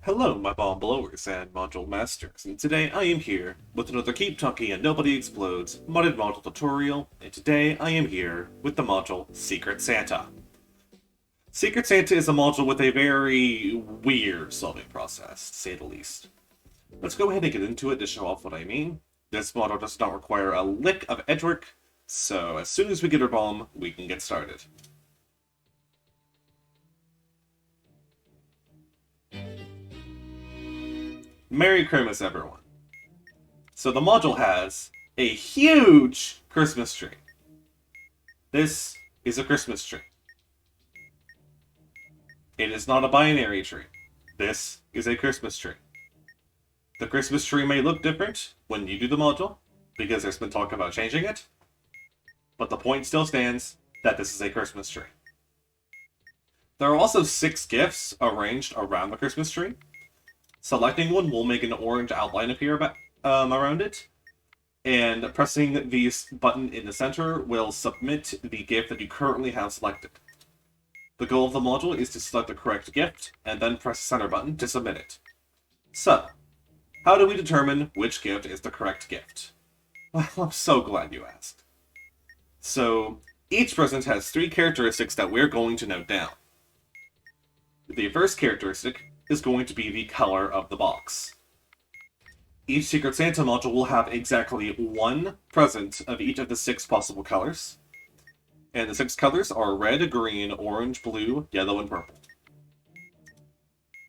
Hello, my bomb blowers and module masters, and today I am here with another Keep Talking and Nobody Explodes modded module tutorial, and today I am here with the module Secret Santa. Secret Santa is a module with a very weird solving process, to say the least. Let's go ahead and get into it to show off what I mean. This module does not require a lick of edge work, so as soon as we get our bomb, we can get started. Merry Christmas, everyone. So the module has a huge Christmas tree. This is a Christmas tree. It is not a binary tree. This is a Christmas tree. The Christmas tree may look different when you do the module, because there's been talk about changing it, but the point still stands that this is a Christmas tree. There are also 6 gifts arranged around the Christmas tree. Selecting one will make an orange outline appear around it, and pressing the button in the center will submit the gift that you currently have selected. The goal of the module is to select the correct gift, and then press the center button to submit it. So, how do we determine which gift is the correct gift? Well, I'm so glad you asked. So, each present has 3 characteristics that we're going to note down. The first characteristic is going to be the color of the box. Each Secret Santa module will have exactly 1 present of each of the 6 possible colors. And the 6 colors are red, green, orange, blue, yellow, and purple.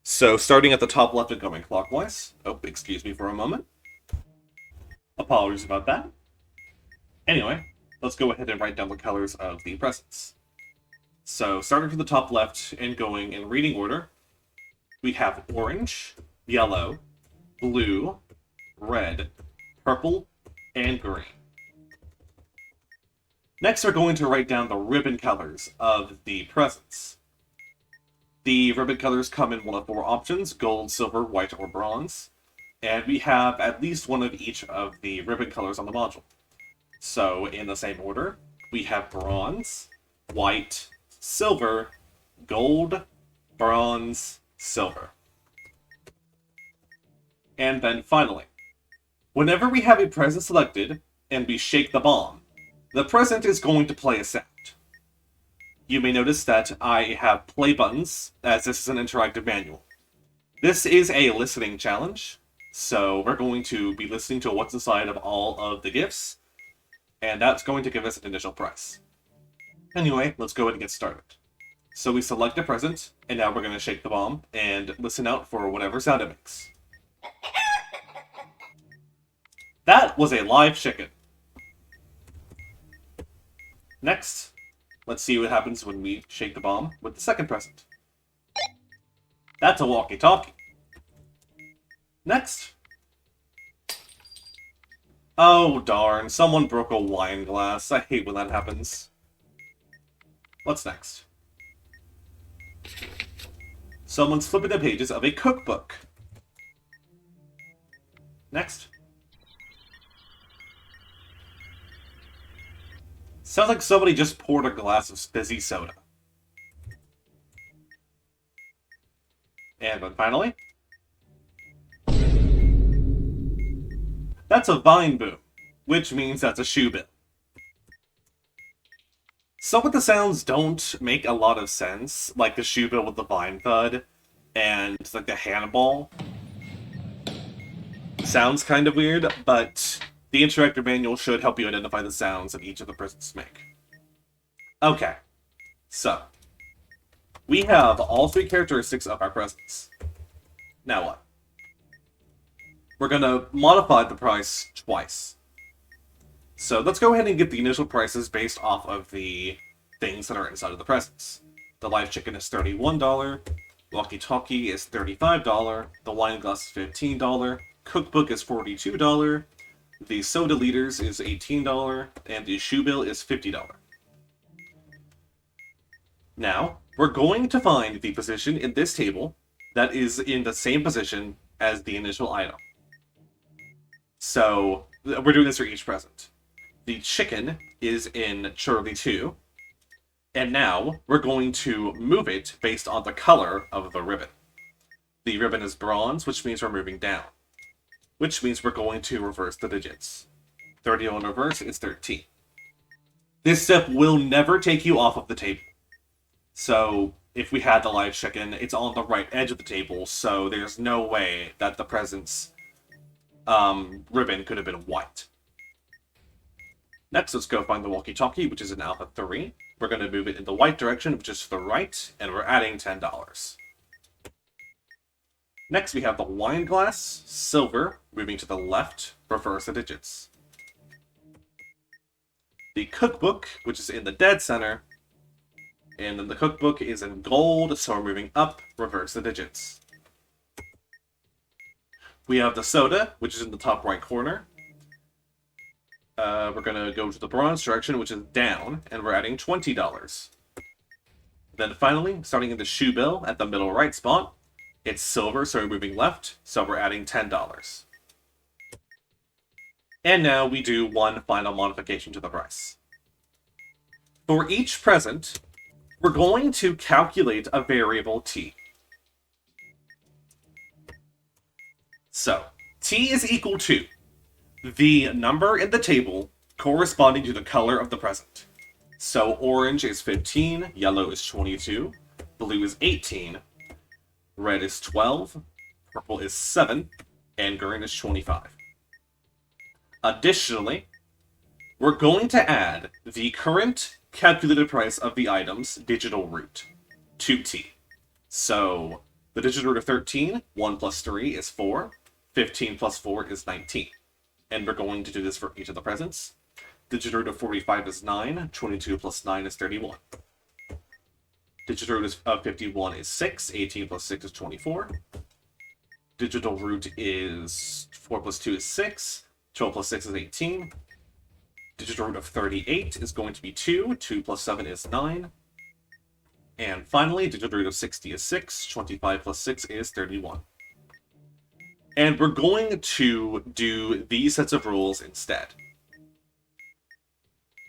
So starting at the top left and going clockwise. Oh, excuse me for a moment. Apologies about that. Anyway, let's go ahead and write down the colors of the presents. So starting from the top left and going in reading order, we have orange, yellow, blue, red, purple, and green. Next, we're going to write down the ribbon colors of the presents. The ribbon colors come in one of 4 options: gold, silver, white, or bronze. And we have at least one of each of the ribbon colors on the module. So, in the same order, we have bronze, white, silver, gold, bronze, silver. And then finally, whenever we have a present selected and we shake the bomb, the present is going to play a sound. You may notice that I have play buttons, as this is an interactive manual. This is a listening challenge, so we're going to be listening to what's inside of all of the gifts, and that's going to give us an initial price. Anyway, let's go ahead and get started. So we select a present, and now we're going to shake the bomb and listen out for whatever sound it makes. That was a live chicken. Next, let's see what happens when we shake the bomb with the second present. That's a walkie-talkie. Next. Oh darn, someone broke a wine glass. I hate when that happens. What's next? Someone's flipping the pages of a cookbook. Next. Sounds like somebody just poured a glass of fizzy soda. And then finally. That's a vine boom, which means that's a shoe bill. Some of the sounds don't make a lot of sense, like the shoe bill with the vine thud, and like the handball. Sounds kind of weird, but the interactive manual should help you identify the sounds of each of the presents make. Okay, so we have all 3 characteristics of our presents. Now what? We're going to modify the price twice. So let's go ahead and get the initial prices based off of the things that are inside of the presents. The live chicken is $31, Walkie-Talkie is $35, the wine glass is $15, cookbook is $42, the soda liters is $18, and the shoe bill is $50. Now, we're going to find the position in this table that is in the same position as the initial item. So, we're doing this for each present. The chicken is in Charlie 2, and now we're going to move it based on the color of the ribbon. The ribbon is bronze, which means we're moving down. Which means we're going to reverse the digits. 31 reverse is 13. This step will never take you off of the table. So, if we had the live chicken, it's on the right edge of the table, so there's no way that the present's ribbon could have been white. Next, let's go find the walkie-talkie, which is in alpha 3. We're going to move it in the white direction, which is to the right, and we're adding $10. Next, we have the wine glass, silver, moving to the left, reverse the digits. The cookbook, which is in the dead center, and then the cookbook is in gold, so we're moving up, reverse the digits. We have the soda, which is in the top right corner. We're going to go to the bronze direction, which is down, and we're adding $20. Then finally, starting in the shoe bill at the middle right spot, it's silver, so we're moving left, so we're adding $10. And now we do one final modification to the price. For each present, we're going to calculate a variable t. So, t is equal to the number in the table corresponding to the color of the present. So orange is 15, yellow is 22, blue is 18, red is 12, purple is 7, and green is 25. Additionally, we're going to add the current calculated price of the item's digital root to t. So the digital root of 13, 1 plus 3 is 4, 15 plus 4 is 19. And we're going to do this for each of the presents. Digital root of 45 is 9, 22 plus 9 is 31. Digital root of 51 is 6, 18 plus 6 is 24. Digital root is 4 plus 2 is 6, 12 plus 6 is 18. Digital root of 38 is going to be 2, 2 plus 7 is 9. And finally, digital root of 60 is 6, 25 plus 6 is 31. And we're going to do these sets of rules instead.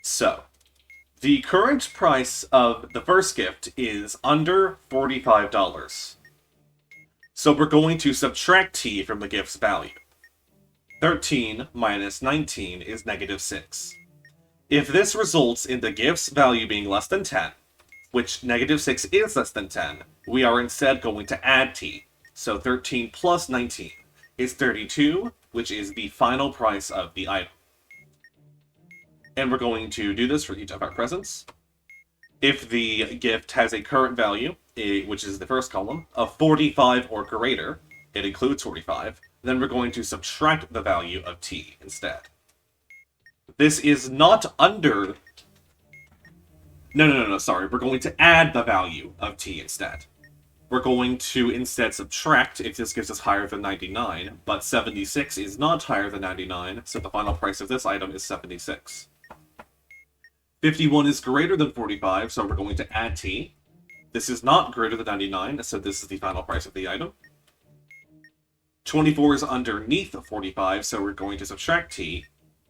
So, the current price of the first gift is under $45. So we're going to subtract t from the gift's value. 13 minus 19 is negative 6. If this results in the gift's value being less than 10, which negative 6 is less than 10, we are instead going to add t. So 13 plus 19 is 32, which is the final price of the item. And we're going to do this for each of our presents. If the gift has a current value, which is the first column, of 45 or greater, it includes 45, then we're going to subtract the value of t instead. This is not under... No, sorry. We're going to add the value of t instead. We're going to instead subtract if this gives us higher than 99, but 76 is not higher than 99, so the final price of this item is 76. 51 is greater than 45, so we're going to add t. This is not greater than 99, so this is the final price of the item. 24 is underneath 45, so we're going to subtract t.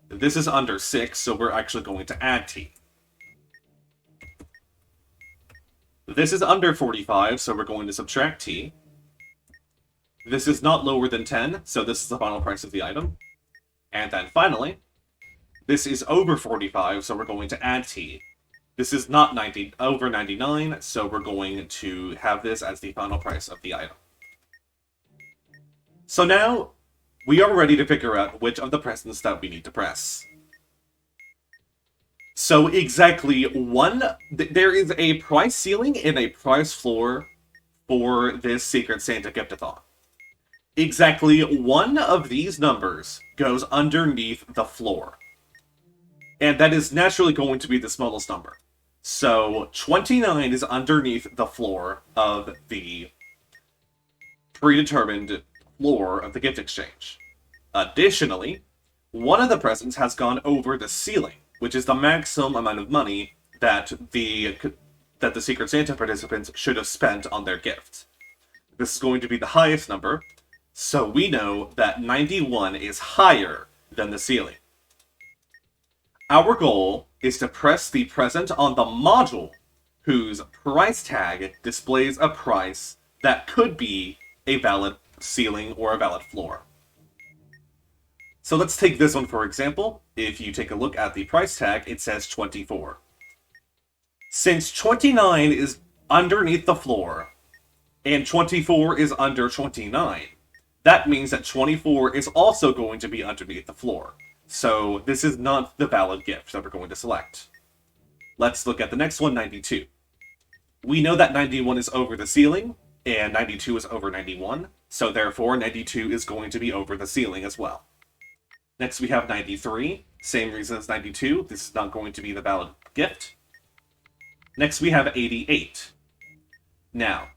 This is under 6, so we're actually going to add t. This is under 45, so we're going to subtract t. This is not lower than 10, so this is the final price of the item. And then finally, this is over 45, so we're going to add t. This is not over 99, so we're going to have this as the final price of the item. So now, we are ready to figure out which of the presents that we need to press. So exactly there is a price ceiling and a price floor for this Secret Santa Giftathon. Exactly one of these numbers goes underneath the floor. And that is naturally going to be the smallest number. So 29 is underneath the floor of the predetermined floor of the gift exchange. Additionally, one of the presents has gone over the ceiling, which is the maximum amount of money that the Secret Santa participants should have spent on their gift. This is going to be the highest number, so we know that 91 is higher than the ceiling. Our goal is to press the present on the module whose price tag displays a price that could be a valid ceiling or a valid floor. So let's take this one for example. If you take a look at the price tag, it says 24. Since 29 is underneath the floor, and 24 is under 29, that means that 24 is also going to be underneath the floor. So this is not the valid gift that we're going to select. Let's look at the next one, 92. We know that 91 is over the ceiling, and 92 is over 91, so therefore 92 is going to be over the ceiling as well. Next we have 93, same reason as 92, this is not going to be the valid gift. Next we have 88. Now,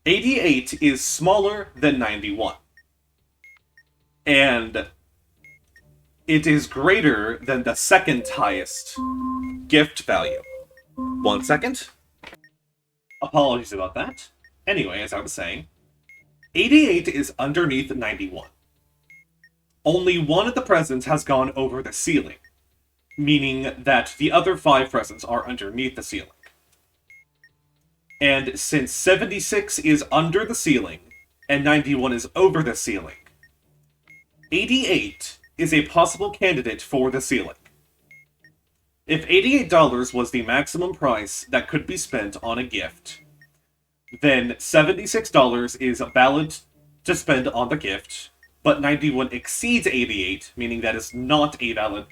88 is smaller than 91. And it is greater than the second highest gift value. 1 second. Apologies about that. Anyway, as I was saying, 88 is underneath 91. Only one of the presents has gone over the ceiling, meaning that the other 5 presents are underneath the ceiling. And since 76 is under the ceiling, and 91 is over the ceiling, 88 is a possible candidate for the ceiling. If $88 was the maximum price that could be spent on a gift, then $76 is valid to spend on the gift, but 91 exceeds 88, meaning that is not a valid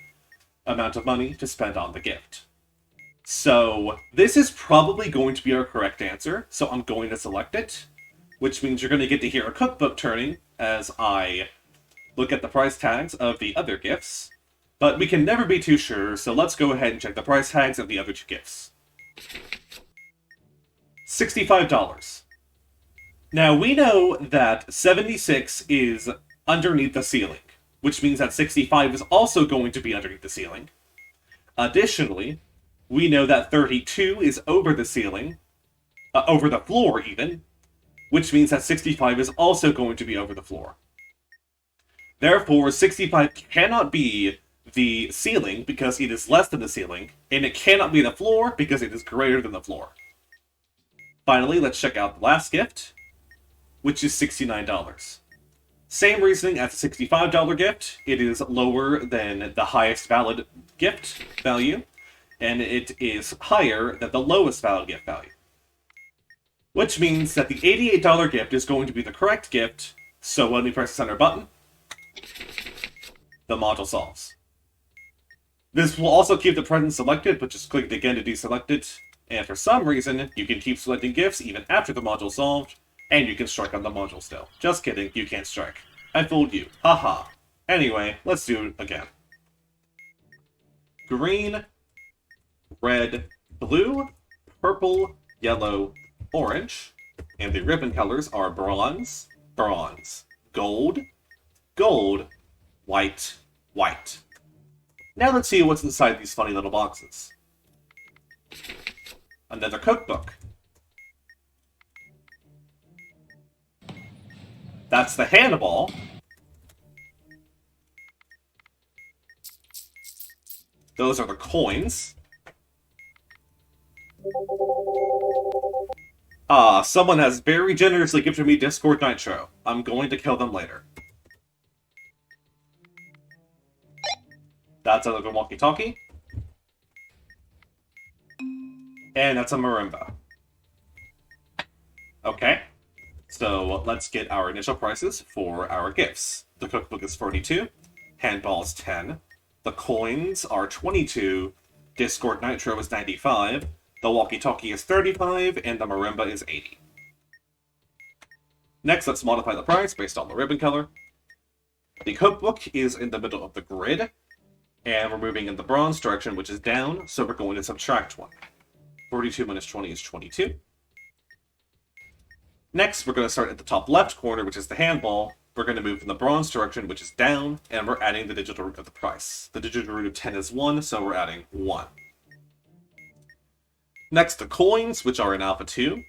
amount of money to spend on the gift. So this is probably going to be our correct answer, so I'm going to select it, which means you're going to get to hear a cookbook turning as I look at the price tags of the other gifts, but we can never be too sure, so let's go ahead and check the price tags of the other 2 gifts. $65. Now we know that 76 is underneath the ceiling, which means that 65 is also going to be underneath the ceiling. Additionally, we know that 32 is over the ceiling, over the floor even, which means that 65 is also going to be over the floor. Therefore, 65 cannot be the ceiling because it is less than the ceiling, and it cannot be the floor because it is greater than the floor. Finally, let's check out the last gift, which is $69. Same reasoning as the $65 gift, it is lower than the highest valid gift value, and it is higher than the lowest valid gift value. Which means that the $88 gift is going to be the correct gift, so when we press the center button, the module solves. This will also keep the present selected, but just click it again to deselect it, and for some reason, you can keep selecting gifts even after the module solved, and you can strike on the module still. Just kidding, you can't strike. I fooled you. Haha. Anyway, let's do it again. Green, red, blue, purple, yellow, orange, and the ribbon colors are bronze, bronze, gold, gold, white, white. Now let's see what's inside these funny little boxes. Another cookbook. That's the handball. Those are the coins. Someone has very generously gifted me Discord Nitro. I'm going to kill them later. That's another Walkie-Talkie. And that's a marimba. Okay. So let's get our initial prices for our gifts. The cookbook is 42, handball is 10, the coins are 22, Discord Nitro is 95, the walkie-talkie is 35, and the marimba is 80. Next, let's modify the price based on the ribbon color. The cookbook is in the middle of the grid, and we're moving in the bronze direction, which is down, so we're going to subtract 1. 42 minus 20 is 22. Next, we're going to start at the top left corner, which is the handball. We're going to move in the bronze direction, which is down, and we're adding the digital root of the price. The digital root of 10 is 1, so we're adding 1. Next, the coins, which are in alpha 2.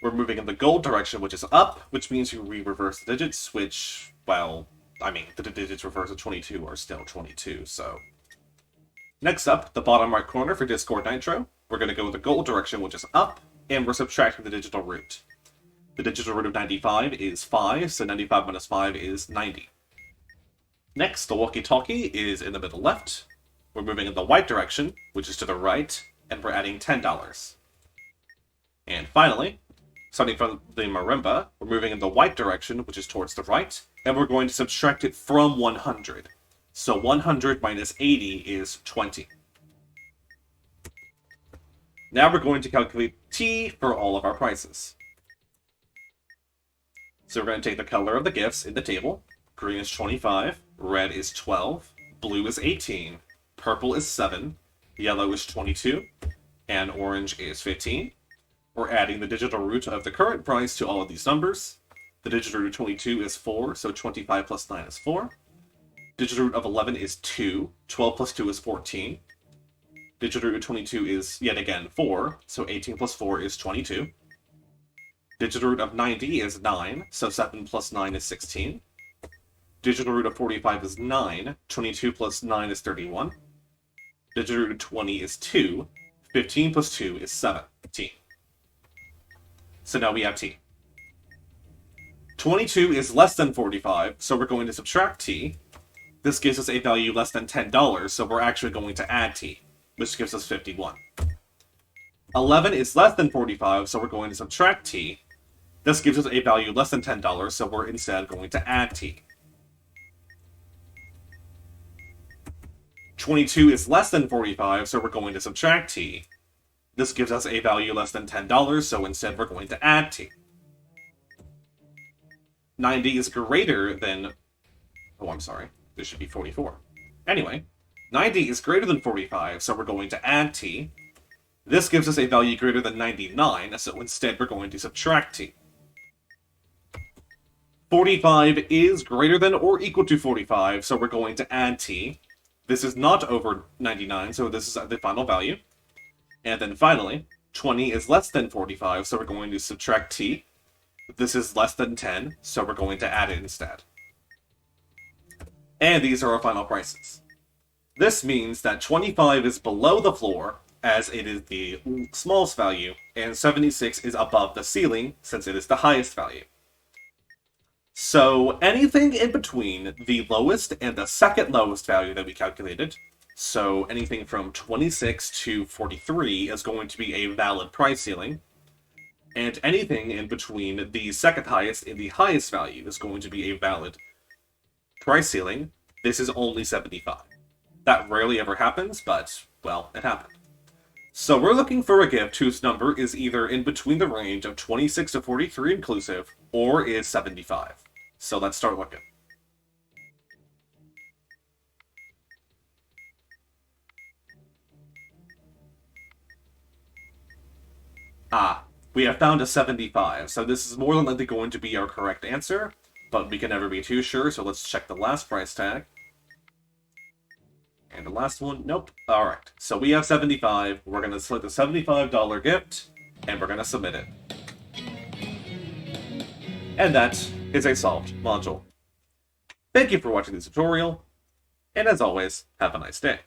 We're moving in the gold direction, which is up, which means we reverse the digits, which, well, I mean, the digits reversed to 22 are still 22, so. Next up, the bottom right corner for Discord Nitro. We're going to go with the gold direction, which is up, and we're subtracting the digital root. The digital root of 95 is 5, so 95 minus 5 is 90. Next, the walkie-talkie is in the middle left. We're moving in the white direction, which is to the right, and we're adding $10. And finally, starting from the marimba, we're moving in the white direction, which is towards the right, and we're going to subtract it from 100. So 100 minus 80 is 20. Now we're going to calculate T for all of our prices. So we're going to take the color of the gifts in the table. Green is 25, red is 12, blue is 18, purple is 7, yellow is 22, and orange is 15. We're adding the digital root of the current price to all of these numbers. The digital root of 22 is 4, so 25 plus 9 is 4. Digital root of 11 is 2, 12 plus 2 is 14. Digital root of 22 is, yet again, 4, so 18 plus 4 is 22. Digital root of 90 is 9, so 7 plus 9 is 16. Digital root of 45 is 9, 22 plus 9 is 31. Digital root of 20 is 2, 15 plus 2 is 17. So now we have T. 22 is less than 45, so we're going to subtract T. This gives us a value less than $10, so we're actually going to add T, which gives us 51. 11 is less than 45, so we're going to subtract T. This gives us a value less than $10, so we're instead going to add T. 22 is less than 45, so we're going to subtract T. This gives us a value less than $10, so instead we're going to add T. 90 is greater than... Oh, I'm sorry. This should be 44. Anyway, 90 is greater than 45, so we're going to add T. This gives us a value greater than 99, so instead we're going to subtract T. 45 is greater than or equal to 45, so we're going to add T. This is not over 99, so this is the final value. And then finally, 20 is less than 45, so we're going to subtract T. This is less than 10, so we're going to add it instead. And these are our final prices. This means that 25 is below the floor, as it is the smallest value, and 76 is above the ceiling, since it is the highest value. So anything in between the lowest and the second lowest value that we calculated, so anything from 26 to 43 is going to be a valid price ceiling, and anything in between the second highest and the highest value is going to be a valid price ceiling. This is only 75. That rarely ever happens, but, well, it happened. So we're looking for a gift whose number is either in between the range of 26 to 43 inclusive, or is 75. So let's start looking. We have found a 75, so this is more than likely going to be our correct answer, but we can never be too sure, so let's check the last price tag. And the last one, nope. Alright, so we have 75, we're going to select the $75 gift, and we're going to submit it. And that is a solved module. Thank you for watching this tutorial, and as always, have a nice day.